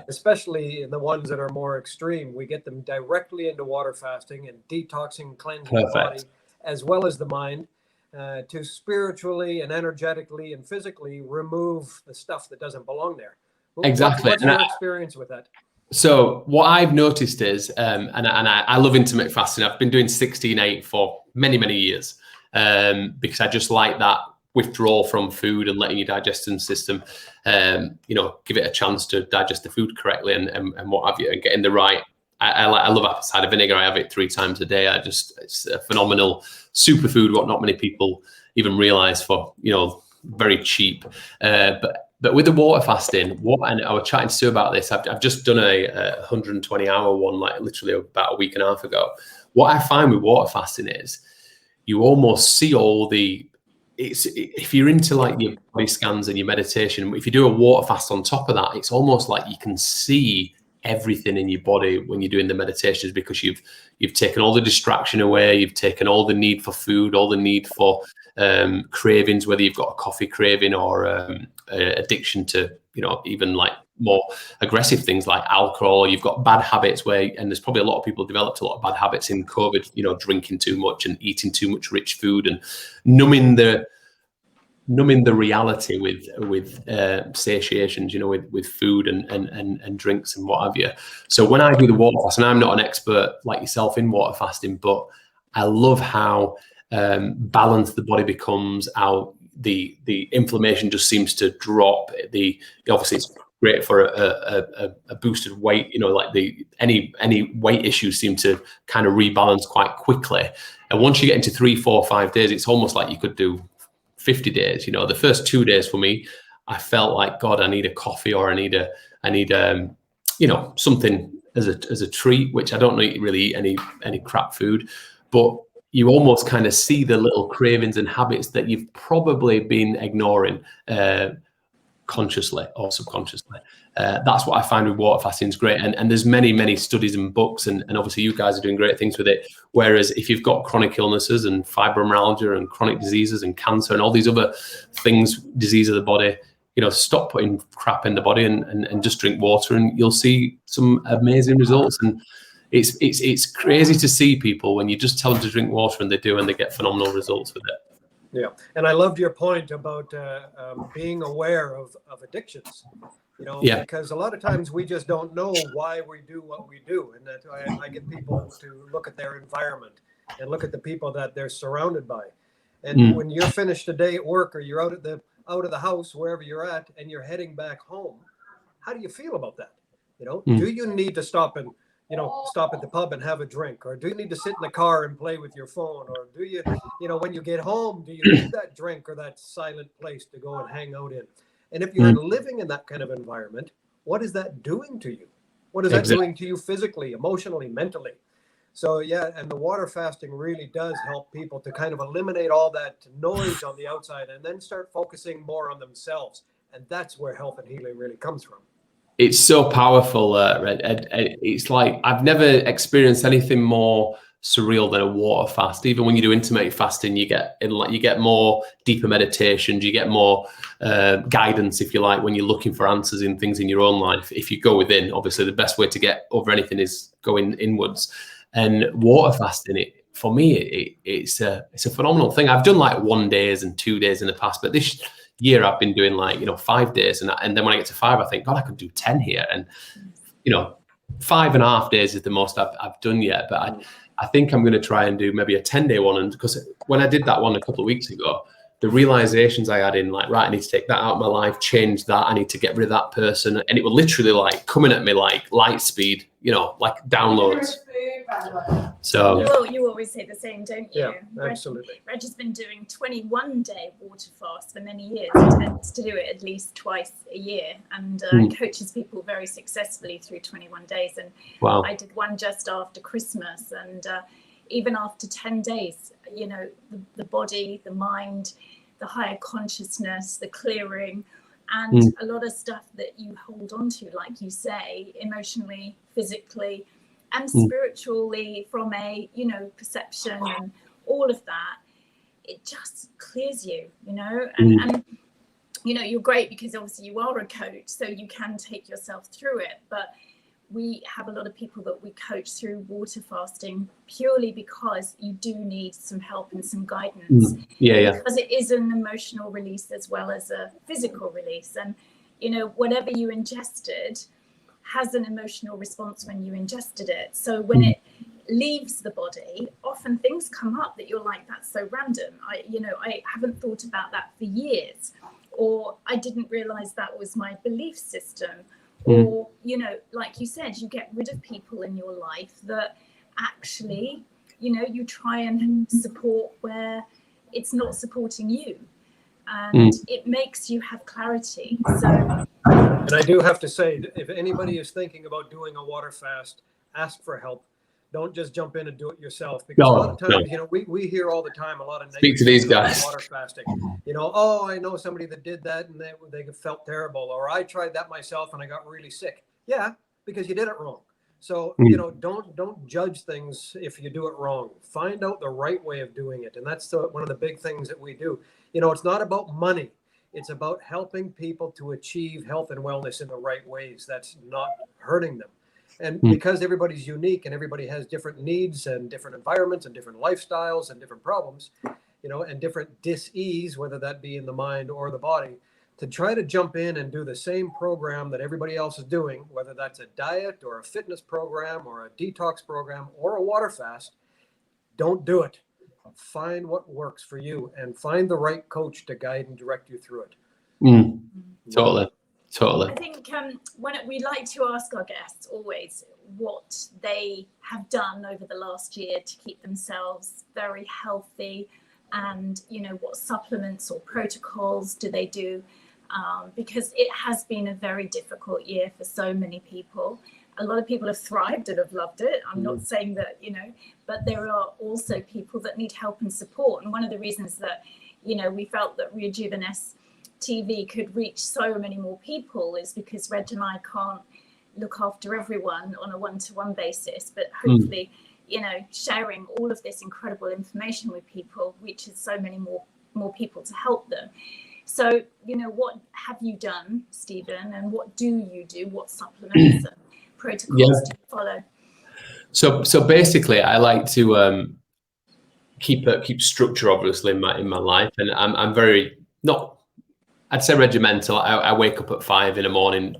especially the ones that are more extreme, we get them directly into water fasting and detoxing, cleansing the body as well as the mind. to spiritually and energetically and physically remove the stuff that doesn't belong there. Exactly. What's your experience with that? So what I've noticed is, and I love intermittent fasting. I've been doing 16/8 for many, many years because I just like that withdrawal from food and letting your digestion system, give it a chance to digest the food correctly and what have you, and getting the right. I love apple cider vinegar. I have it 3 times a day. It's a phenomenal superfood, what not many people even realize, for, very cheap. But with the water fasting, and I was chatting to Sue about this. I've just done a 120-hour one, like literally about a week and a half ago. What I find with water fasting is you almost see all the, if you're into like your body scans and your meditation, if you do a water fast on top of that, it's almost like you can see everything in your body when you're doing the meditations, because you've taken all the distraction away, you've taken all the need for food, all the need for cravings, whether you've got a coffee craving or addiction to, even like more aggressive things like alcohol, or you've got bad habits and there's probably a lot of people developed a lot of bad habits in COVID, drinking too much and eating too much rich food and numbing the reality with satiations, with food and drinks and what have you. So when I do the water fast, and I'm not an expert like yourself in water fasting, but I love how balanced the body becomes, how the inflammation just seems to drop. Obviously it's great for a boosted weight, like any weight issues seem to kind of rebalance quite quickly. And once you get into 3, 4, 5 days, it's almost like you could do 50 days. The first 2 days for me, I felt like, God, I need a coffee, or I need something as a treat, which I don't really eat any crap food, but you almost kind of see the little cravings and habits that you've probably been ignoring consciously or subconsciously. That's what I find with water fasting is great. And there's many studies and books, and obviously you guys are doing great things with it. Whereas if you've got chronic illnesses and fibromyalgia and chronic diseases and cancer and all these other things, disease of the body, stop putting crap in the body and just drink water, and you'll see some amazing results. And it's crazy to see people when you just tell them to drink water, and they do, and they get phenomenal results with it. Yeah, and I loved your point about being aware of addictions. Because a lot of times we just don't know why we do what we do, and that I get people to look at their environment and look at the people that they're surrounded by. And when you're finished a day at work, or you're out of the house, wherever you're at, and you're heading back home, how do you feel about that? Do you need to stop at the pub and have a drink, or do you need to sit in the car and play with your phone, or do you, when you get home, do you need that drink or that silent place to go and hang out in? And if you're living in that kind of environment, what is that doing to you? What is that doing to you physically, emotionally, mentally? So yeah, and the water fasting really does help people to kind of eliminate all that noise on the outside, and then start focusing more on themselves. And that's where health and healing really comes from. It's so powerful, Red. It's like I've never experienced anything more surreal than a water fast. Even when you do intermittent fasting, you get more deeper meditations, you get more guidance, if you like, when you're looking for answers in things in your own life. If you go within, obviously the best way to get over anything is going inwards. And water fasting, for me, it's a phenomenal thing. I've done like 1 days and 2 days in the past, but this year I've been doing 5 days, and then when I get to 5, I think, God, I could do 10 here. And 5.5 days is the most I've done yet, but I think I'm going to try and do maybe a 10-day one. And because when I did that one a couple of weeks ago, the realizations I had in right, I need to take that out of my life, change that, I need to get rid of that person, and it was literally coming at me like light speed, like downloads. So you always say the same, don't you? Yeah, absolutely. Reg has been doing 21-day water fast for many years. He tends to do it at least twice a year, and coaches people very successfully through 21 days. And wow. I did one just after Christmas, and even after 10 days, the body, the mind, the higher consciousness, the clearing, and a lot of stuff that you hold on to, like you say, emotionally, physically, and spiritually, from a perception and all of that, it just clears you, and you're great because obviously you are a coach, so you can take yourself through it. But we have a lot of people that we coach through water fasting purely because you do need some help and some guidance. Because it is an emotional release as well as a physical release. And, you know, whatever you ingested has an emotional response when you ingested it. So when it leaves the body, often things come up that you're like, that's so random. I haven't thought about that for years, or I didn't realize that was my belief system. Or, you know, like you said, you get rid of people in your life that actually, you know, you try and support where it's not supporting you. And it makes you have clarity. So, and I do have to say, if anybody is thinking about doing a water fast, ask for help. Don't just jump in and do it yourself, because a lot of times, you know, we hear all the time a lot of speak to these guys. Water fasting. You know, oh, I know somebody that did that and they felt terrible, or I tried that myself and I got really sick. Yeah, because you did it wrong. So, you know, don't judge things if you do it wrong. Find out the right way of doing it, and that's one of the big things that we do. You know, it's not about money. It's about helping people to achieve health and wellness in the right ways. That's not hurting them. And because everybody's unique and everybody has different needs and different environments and different lifestyles and different problems, you know, and different dis-ease, whether that be in the mind or the body, to try to jump in and do the same program that everybody else is doing, whether that's a diet or a fitness program or a detox program or a water fast, don't do it. Find what works for you and find the right coach to guide and direct you through it. Totally. I think we like to ask our guests always what they have done over the last year to keep themselves very healthy, and, you know, what supplements or protocols do they do, because it has been a very difficult year for so many people. A lot of people have thrived and have loved it. I'm not saying that, you know, but there are also people that need help and support. And one of the reasons that, you know, we felt that Rijooviness TV could reach so many more people is because Reg and I can't look after everyone on a one-to-one basis, but hopefully, you know, sharing all of this incredible information with people reaches so many more people to help them. So, you know, what have you done, Stephen, and what do you do? What supplements and protocols do you follow? So basically, I like to keep structure, obviously, in my life, and I'm very I'd say regimental. I wake up at 5 in the morning,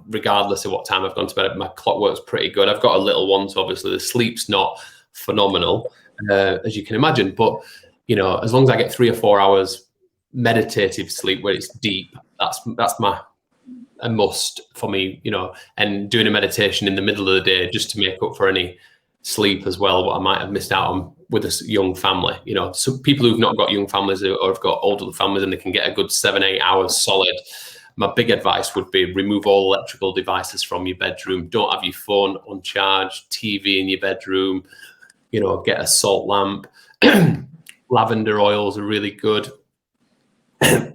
regardless of what time I've gone to bed. My clock works pretty good. I've got a little one, so obviously the sleep's not phenomenal, as you can imagine. But, you know, as long as I get 3 or 4 hours meditative sleep where it's deep, that's a must for me, you know, and doing a meditation in the middle of the day just to make up for any sleep as well, what I might have missed out on with a young family. You know, some people who've not got young families or have got older families and they can get a good 7-8 hours solid. My big advice would be remove all electrical devices from your bedroom. Don't have your phone on charge, TV in your bedroom, you know, get a salt lamp. Lavender oils are really good.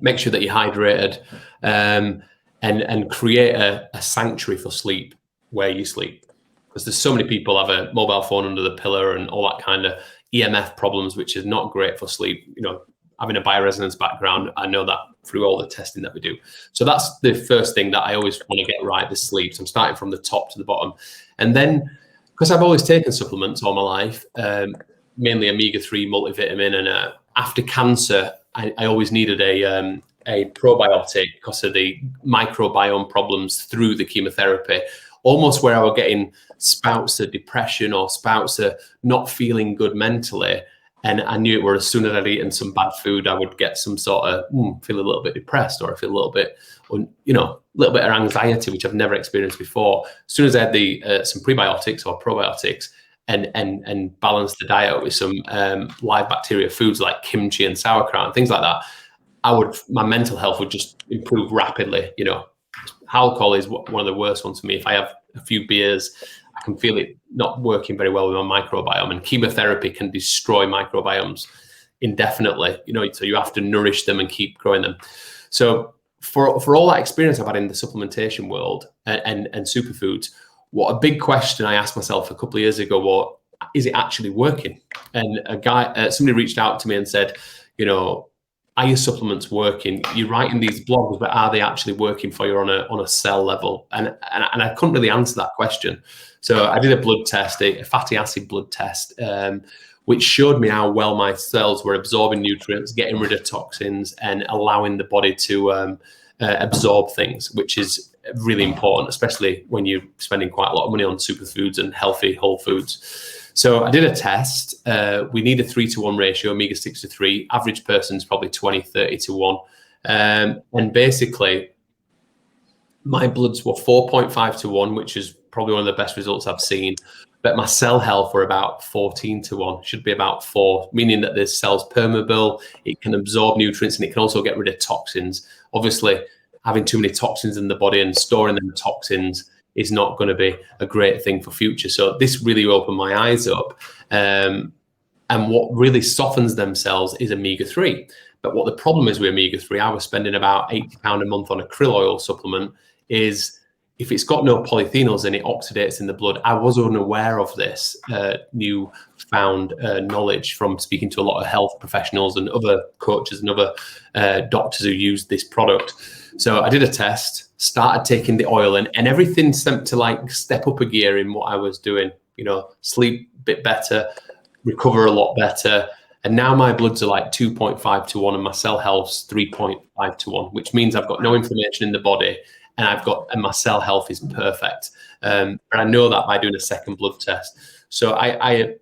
Make sure that you're hydrated, and create a sanctuary for sleep where you sleep. Because there's so many people have a mobile phone under the pillow and all that kind of EMF problems, which is not great for sleep. You know, having a bioresonance background, I know that through all the testing that we do. So that's the first thing that I always want to get right, the sleep. So I'm starting from the top to the bottom. And then, because I've always taken supplements all my life, mainly omega-3 multivitamin, and after cancer, I always needed a probiotic because of the microbiome problems through the chemotherapy. Almost where I was getting spouts of depression or spouts of not feeling good mentally. And I knew it were as soon as I'd eaten some bad food, I would get some sort of feel a little bit depressed, or I feel a little bit, you know, a little bit of anxiety, which I've never experienced before. As soon as I had some prebiotics or probiotics and balanced the diet with some live bacteria foods like kimchi and sauerkraut and things like that, my mental health would just improve rapidly. You know, alcohol is one of the worst ones for me. If I have a few beers, I can feel it not working very well with my microbiome, and chemotherapy can destroy microbiomes indefinitely, you know, so you have to nourish them and keep growing them. So for all that experience I've had in the supplementation world and superfoods, what a big question I asked myself a couple of years ago was, is it actually working? And somebody reached out to me and said, you know, are your supplements working? You're writing these blogs, but are they actually working for you on a cell level? And I couldn't really answer that question. So I did a blood test, a fatty acid blood test, which showed me how well my cells were absorbing nutrients, getting rid of toxins, and allowing the body to absorb things, which is really important, especially when you're spending quite a lot of money on superfoods and healthy whole foods. So I did a test. We need a 3-to-1 ratio, omega-6 to 3. Average person's probably 20-30 to 1. And basically, my bloods were 4.5 to 1, which is probably one of the best results I've seen. But my cell health were about 14 to 1, should be about 4, meaning that this cell's permeable, it can absorb nutrients, and it can also get rid of toxins. Obviously, having too many toxins in the body and storing them toxins is not going to be a great thing for future. So this really opened my eyes up. And what really softens them cells is omega-3. But what the problem is with omega-3, I was spending about £80 a month on a krill oil supplement, is if it's got no polyphenols and it oxidates in the blood. I was unaware of this new found knowledge from speaking to a lot of health professionals and other coaches and other doctors who use this product. So I did a test, started taking the oil in, and everything seemed to like step up a gear in what I was doing. You know, sleep a bit better, recover a lot better. And now my bloods are like 2.5 to 1 and my cell health's 3.5 to 1, which means I've got no inflammation in the body, and my cell health is perfect. And I know that by doing a second blood test. So I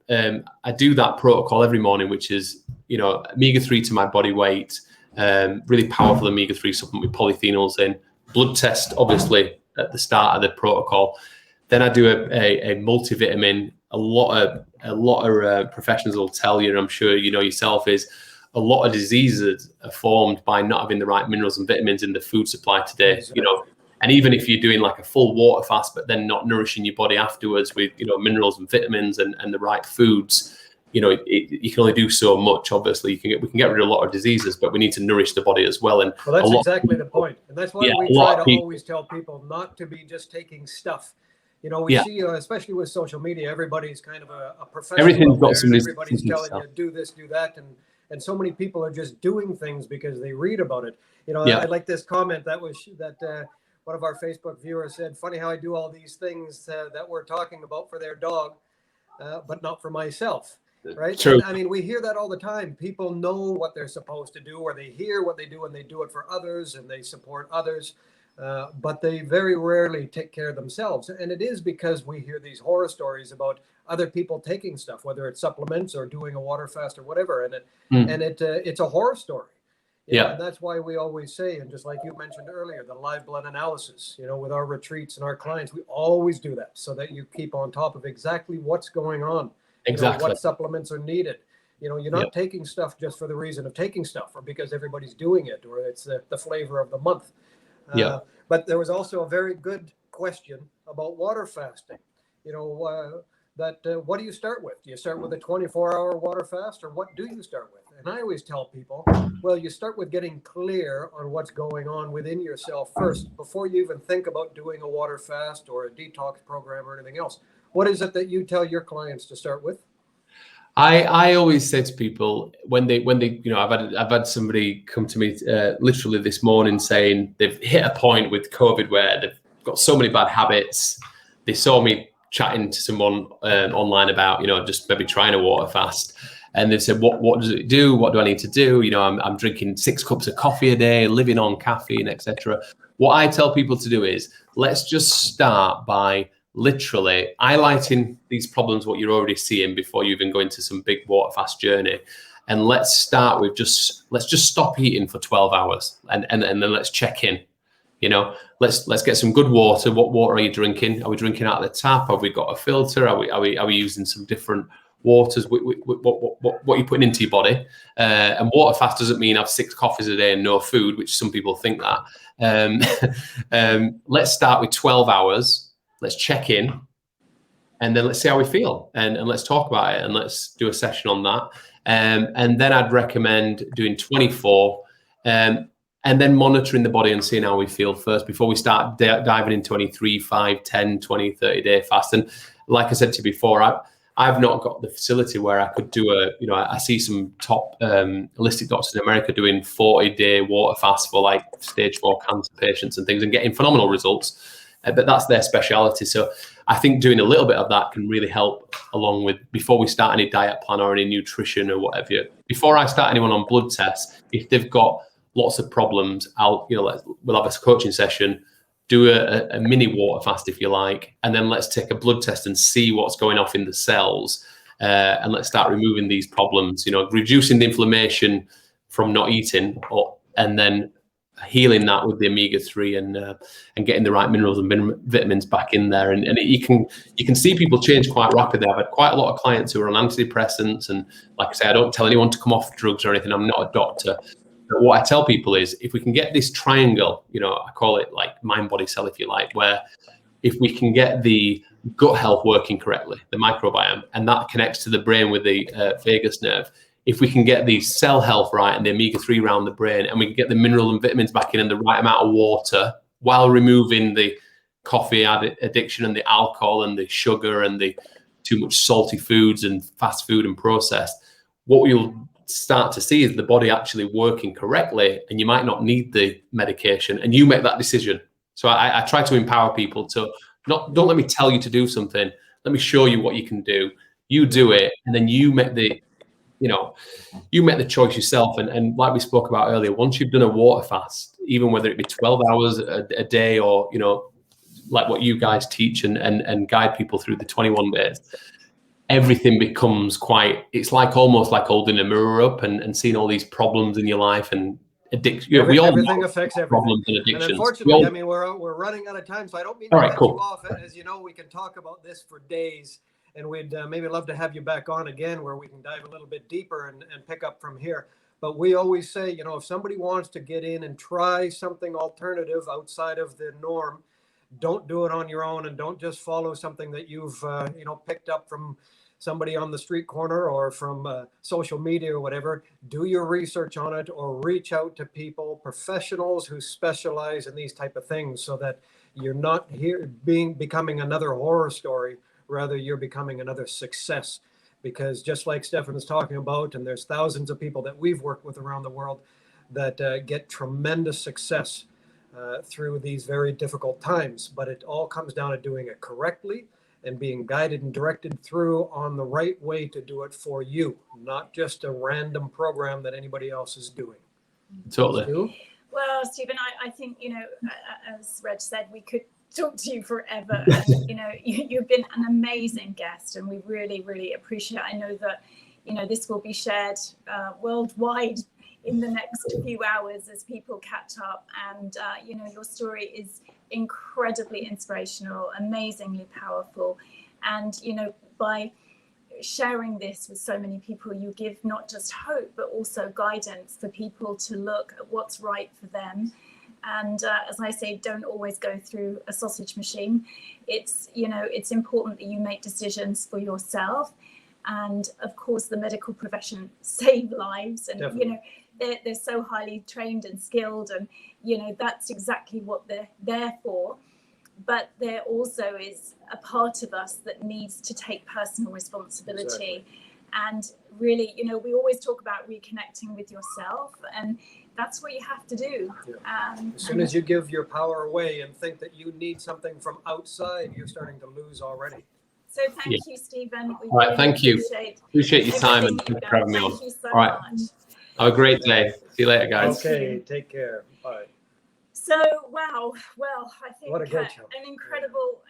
do that protocol every morning, which is, you know, omega-3 to my body weight, really powerful omega-3 supplement with polyphenols in, blood test, obviously, at the start of the protocol. Then I do a multivitamin. A lot of professionals will tell you, and I'm sure you know yourself, is a lot of diseases are formed by not having the right minerals and vitamins in the food supply today. You know, and even if you're doing like a full water fast, but then not nourishing your body afterwards with, you know, minerals and vitamins and the right foods, you know, you can only do so much. Obviously, we can get rid of a lot of diseases, but we need to nourish the body as well. And well, that's exactly the point, and that's why we try to always tell people not to be just taking stuff. You know, we see, especially with social media, everybody's kind of a professional. Everything's got some. Everybody's telling you do this, do that, and so many people are just doing things because they read about it. You know, I like this comment that one of our Facebook viewers said, "Funny how I do all these things that we're talking about for their dog, but not for myself." Right? True. And, I mean, we hear that all the time. People know what they're supposed to do, or they hear what they do, and they do it for others, and they support others. But they very rarely take care of themselves. And it is because we hear these horror stories about other people taking stuff, whether it's supplements or doing a water fast or whatever. And it's a horror story. You know, and that's why we always say, and just like you mentioned earlier, the live blood analysis, you know, with our retreats and our clients, we always do that so that you keep on top of exactly what's going on. Exactly. You know, what supplements are needed. You know, you're not taking stuff just for the reason of taking stuff or because everybody's doing it or it's the flavor of the month. But there was also a very good question about water fasting. You know, what do you start with? Do you start with a 24-hour water fast, or what do you start with? And I always tell people, well, you start with getting clear on what's going on within yourself first before you even think about doing a water fast or a detox program or anything else. What is it that you tell your clients to start with? I always say to people when they you know, I've had somebody come to me literally this morning saying they've hit a point with COVID where they've got so many bad habits. They saw me chatting to someone online about, you know, just maybe trying a water fast, and they said, what does it do? What do I need to do? You know, I'm drinking 6 cups of coffee a day, living on caffeine, etc. What I tell people to do is let's just start by literally highlighting these problems, what you're already seeing, before you even go into some big water fast journey. And let's start with let's just stop eating for 12 hours and then let's check in. You know, let's get some good water. What water are you drinking? Are we drinking out of the tap? Have we got a filter? Are we using some different waters? What are you putting into your body? And water fast doesn't mean have 6 coffees a day and no food, which some people think that. Let's start with 12 hours. Let's check in, and then let's see how we feel, and let's talk about it, and let's do a session on that. And then I'd recommend doing 24, and then monitoring the body and seeing how we feel first before we start diving into 23, 5, 10, 20, 30-day fast. And like I said to you before, I've not got the facility where I could do I see some top holistic doctors in America doing 40-day water fast for like stage 4 cancer patients and things and getting phenomenal results. But that's their speciality. So I think doing a little bit of that can really help, along with before we start any diet plan or any nutrition or whatever. Before I start anyone on blood tests, if they've got lots of problems, we'll have a coaching session, do a mini water fast if you like, and then let's take a blood test and see what's going off in the cells, and let's start removing these problems. Reducing the inflammation from not eating, and then healing that with the omega-3 and getting the right minerals and vitamins back in there. And you can see people change quite rapidly. I've had quite a lot of clients who are on antidepressants, and like I say, I don't tell anyone to come off drugs or anything. I'm not a doctor. But what I tell people is, if we can get this triangle, I call it like mind, body, cell, if you like, where if we can get the gut health working correctly, the microbiome, and that connects to the brain with the vagus nerve, if we can get the cell health right and the omega-3 around the brain, and we can get the mineral and vitamins back in and the right amount of water while removing the coffee addiction and the alcohol and the sugar and the too much salty foods and fast food and processed, what we'll start to see is the body actually working correctly, and you might not need the medication, and you make that decision. So I try to empower people to don't let me tell you to do something. Let me show you what you can do. You do it, and then you make the choice yourself. And like we spoke about earlier, once you've done a water fast, even whether it be 12 hours a day or, like what you guys teach and guide people through the 21 days, everything becomes it's like almost like holding a mirror up and seeing all these problems in your life and addiction. Everything affects everything. Problems and addictions. And unfortunately, we're running out of time, so I don't mean to cut you off. As you know, we can talk about this for days. And we'd maybe love to have you back on again where we can dive a little bit deeper and pick up from here. But we always say, if somebody wants to get in and try something alternative outside of the norm, don't do it on your own, and don't just follow something that you've, picked up from somebody on the street corner or from social media or whatever. Do your research on it, or reach out to people, professionals who specialize in these type of things, so that you're not here becoming another horror story. Rather, you're becoming another success, because just like Stefan is talking about, and there's thousands of people that we've worked with around the world that get tremendous success through these very difficult times. But it all comes down to doing it correctly and being guided and directed through on the right way to do it for you, not just a random program that anybody else is doing. Totally. Well, Stephen, I think, as Reg said, we could talk to you forever. You've been an amazing guest, and we really, really appreciate it. I know that, this will be shared worldwide in the next few hours as people catch up. And, your story is incredibly inspirational, amazingly powerful. And, by sharing this with so many people, you give not just hope, but also guidance for people to look at what's right for them. And as I say, don't always go through a sausage machine. It's important that you make decisions for yourself. And of course, the medical profession save lives. And, Definitely. They're so highly trained and skilled. And, that's exactly what they're there for. But there also is a part of us that needs to take personal responsibility. Exactly. And really, we always talk about reconnecting with yourself, and that's what you have to do. Yeah. As soon as you give your power away and think that you need something from outside, you're starting to lose already. So thank you, Stephen. We all right, really thank you. Appreciate your time and for having me on. Thank you so all right. much. Have a great day. See you later, guys. Okay, take care. Bye. So, wow. Well, I think what a great show. An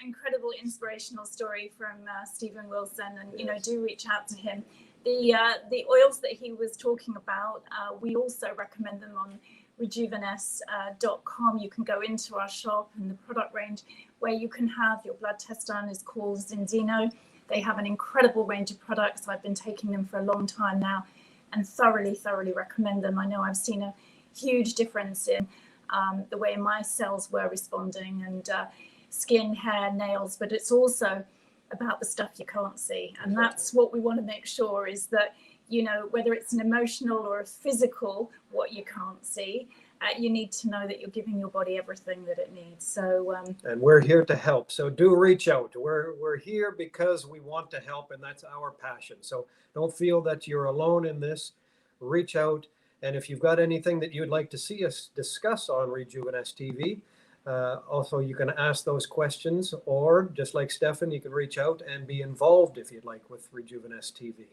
incredible inspirational story from Stephen Wilson. And, yes. Do reach out to him. The oils that he was talking about, we also recommend them on Rijooviness.com. You can go into our shop and the product range where you can have your blood test done is called Zindino. They have an incredible range of products. I've been taking them for a long time now and thoroughly recommend them. I know I've seen a huge difference in the way my cells were responding, and skin, hair, nails, but it's also about the stuff you can't see. And that's what we want to make sure is that, whether it's an emotional or a physical, what you can't see, you need to know that you're giving your body everything that it needs. So and we're here to help. So do reach out. We're here because we want to help, and that's our passion. So don't feel that you're alone in this. Reach out, and if you've got anything that you'd like to see us discuss on Rijooviness TV, also you can ask those questions, or just like Stefan, you can reach out and be involved if you'd like with Rijooviness TV.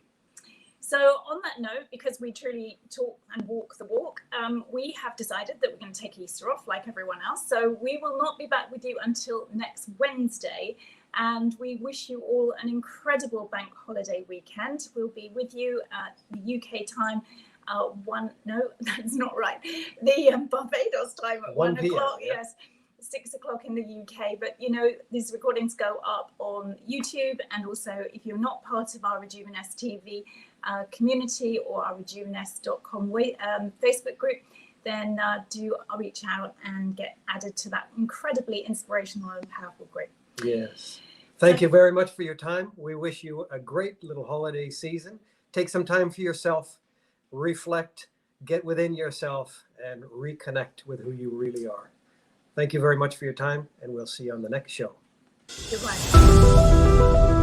So on that note, because we truly talk and walk the walk, we have decided that we're going to take Easter off like everyone else. So we will not be back with you until next Wednesday. And we wish you all an incredible bank holiday weekend. We'll be with you at the UK time. No, that's not right. The Barbados time at 1 o'clock. Yeah. Yes. 6 o'clock in the UK, but you know, these recordings go up on YouTube, and also if you're not part of our Rijooviness TV community or our rejuveness.com Facebook group, then do reach out and get added to that incredibly inspirational and powerful group. Yes. Thank you very much for your time. We wish you a great little holiday season. Take some time for yourself, reflect, get within yourself, and reconnect with who you really are. Thank you very much for your time, and we'll see you on the next show. Goodbye.